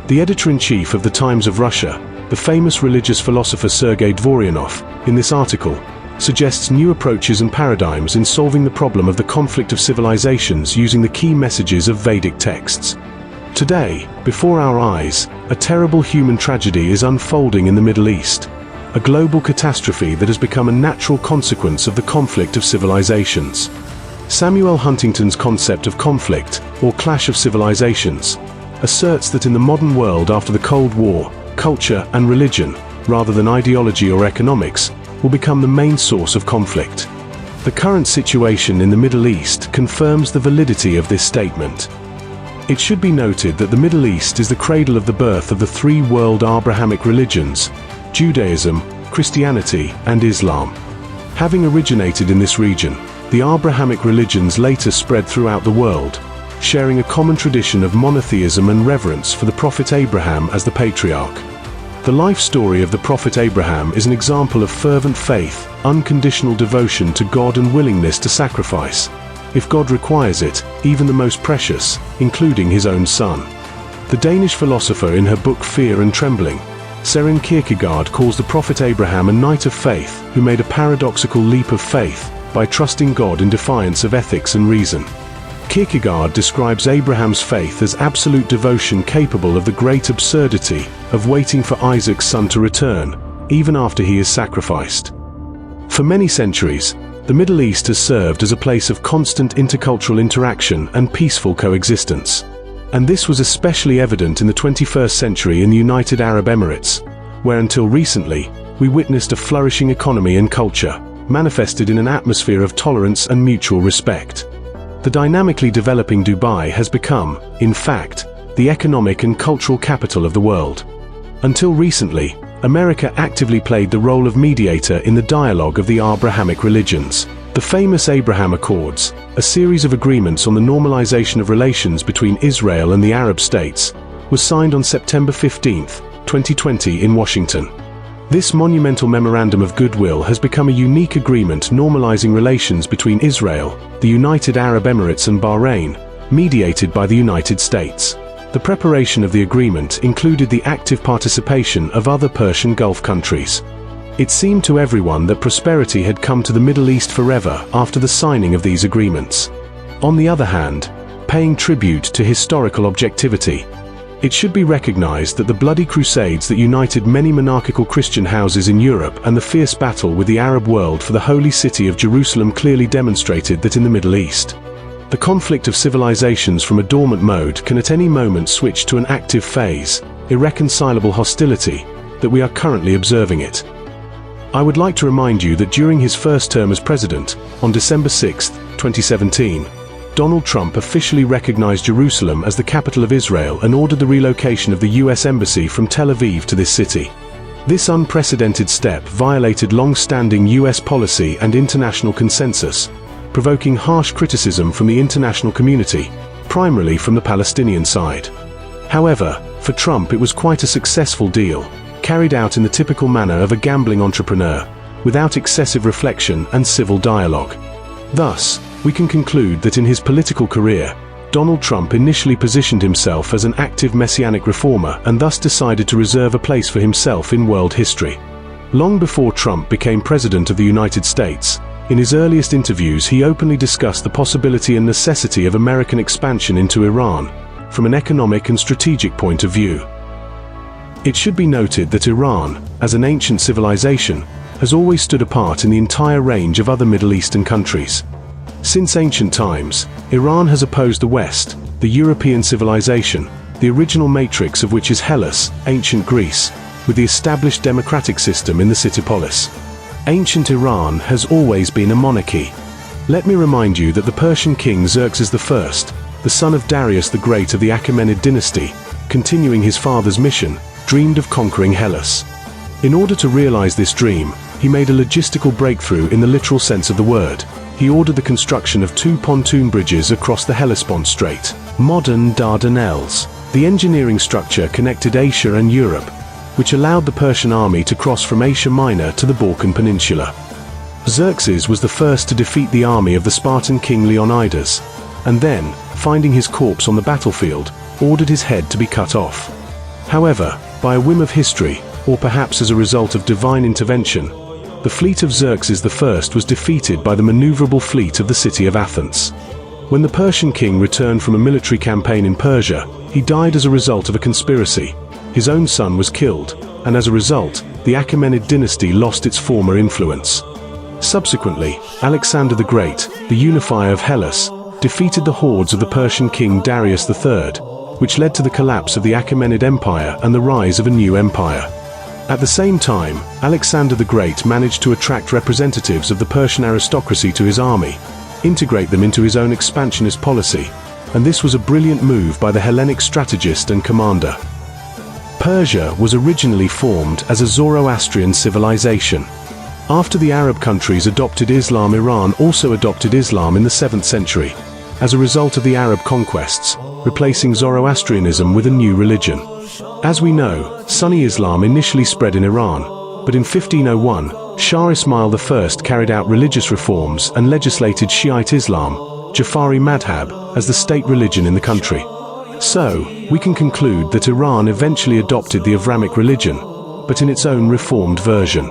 The editor-in-chief of the Times of Russia, the famous religious philosopher Sergei Dvorianov, in this article, suggests new approaches and paradigms in solving the problem of the conflict of civilizations using the key messages of Vedic texts. Today, before our eyes, a terrible human tragedy is unfolding in the Middle East, a global catastrophe that has become a natural consequence of the conflict of civilizations. Samuel Huntington's concept of conflict, or clash of civilizations, asserts that in the modern world after the Cold War, culture and religion, rather than ideology or economics, will become the main source of conflict. The current situation in the Middle East confirms the validity of this statement. It should be noted that the Middle East is the cradle of the birth of the three world Abrahamic religions, Judaism, Christianity, and Islam. Having originated in this region, the Abrahamic religions later spread throughout the world, sharing a common tradition of monotheism and reverence for the prophet Abraham as the patriarch. The life story of the prophet Abraham is an example of fervent faith, unconditional devotion to God and willingness to sacrifice, if God requires it, even the most precious, including his own son. The Danish philosopher in her book Fear and Trembling, Søren Kierkegaard, calls the prophet Abraham a knight of faith who made a paradoxical leap of faith by trusting God in defiance of ethics and reason. Kierkegaard describes Abraham's faith as absolute devotion capable of the great absurdity of waiting for Isaac's son to return, even after he is sacrificed. For many centuries, the Middle East has served as a place of constant intercultural interaction and peaceful coexistence. And this was especially evident in the 21st century in the United Arab Emirates, where until recently, we witnessed a flourishing economy and culture, manifested in an atmosphere of tolerance and mutual respect. The dynamically developing Dubai has become, in fact, the economic and cultural capital of the world. Until recently, America actively played the role of mediator in the dialogue of the Abrahamic religions. The famous Abraham Accords, a series of agreements on the normalization of relations between Israel and the Arab states, was signed on September 15, 2020 in Washington. This monumental memorandum of goodwill has become a unique agreement normalizing relations between Israel, the United Arab Emirates and Bahrain, mediated by the United States. The preparation of the agreement included the active participation of other Persian Gulf countries. It seemed to everyone that prosperity had come to the Middle East forever after the signing of these agreements. On the other hand, paying tribute to historical objectivity, it should be recognized that the bloody crusades that united many monarchical Christian houses in Europe and the fierce battle with the Arab world for the holy city of Jerusalem clearly demonstrated that in the Middle East, the conflict of civilizations from a dormant mode can at any moment switch to an active phase, irreconcilable hostility, that we are currently observing it. I would like to remind you that during his first term as president, on December 6, 2017, Donald Trump officially recognized Jerusalem as the capital of Israel and ordered the relocation of the U.S. Embassy from Tel Aviv to this city. This unprecedented step violated long-standing U.S. policy and international consensus, provoking harsh criticism from the international community, primarily from the Palestinian side. However, for Trump it was quite a successful deal, carried out in the typical manner of a gambling entrepreneur, without excessive reflection and civil dialogue. Thus, we can conclude that in his political career, Donald Trump initially positioned himself as an active messianic reformer and thus decided to reserve a place for himself in world history. Long before Trump became President of the United States, in his earliest interviews he openly discussed the possibility and necessity of American expansion into Iran, from an economic and strategic point of view. It should be noted that Iran, as an ancient civilization, has always stood apart in the entire range of other Middle Eastern countries. Since ancient times, Iran has opposed the West, the European civilization, the original matrix of which is Hellas, ancient Greece, with the established democratic system in the Citypolis. Ancient Iran has always been a monarchy. Let me remind you that the Persian king Xerxes I, the son of Darius the Great of the Achaemenid dynasty, continuing his father's mission, dreamed of conquering Hellas. In order to realize this dream, he made a logistical breakthrough in the literal sense of the word. He ordered the construction of 2 pontoon bridges across the Hellespont Strait, modern Dardanelles. The engineering structure connected Asia and Europe, which allowed the Persian army to cross from Asia Minor to the Balkan Peninsula. Xerxes was the first to defeat the army of the Spartan king Leonidas, and then, finding his corpse on the battlefield, ordered his head to be cut off. However, by a whim of history, or perhaps as a result of divine intervention, the fleet of Xerxes I was defeated by the maneuverable fleet of the city of Athens. When the Persian king returned from a military campaign in Persia, he died as a result of a conspiracy. His own son was killed, and as a result, the Achaemenid dynasty lost its former influence. Subsequently, Alexander the Great, the unifier of Hellas, defeated the hordes of the Persian king Darius III, which led to the collapse of the Achaemenid Empire and the rise of a new empire. At the same time, Alexander the Great managed to attract representatives of the Persian aristocracy to his army, integrate them into his own expansionist policy, and this was a brilliant move by the Hellenic strategist and commander. Persia was originally formed as a Zoroastrian civilization. After the Arab countries adopted Islam, Iran also adopted Islam in the 7th century, as a result of the Arab conquests, replacing Zoroastrianism with a new religion. As we know, Sunni Islam initially spread in Iran, but in 1501, Shah Ismail I carried out religious reforms and legislated Shiite Islam, Jafari Madhab, as the state religion in the country. So, we can conclude that Iran eventually adopted the Avramic religion, but in its own reformed version.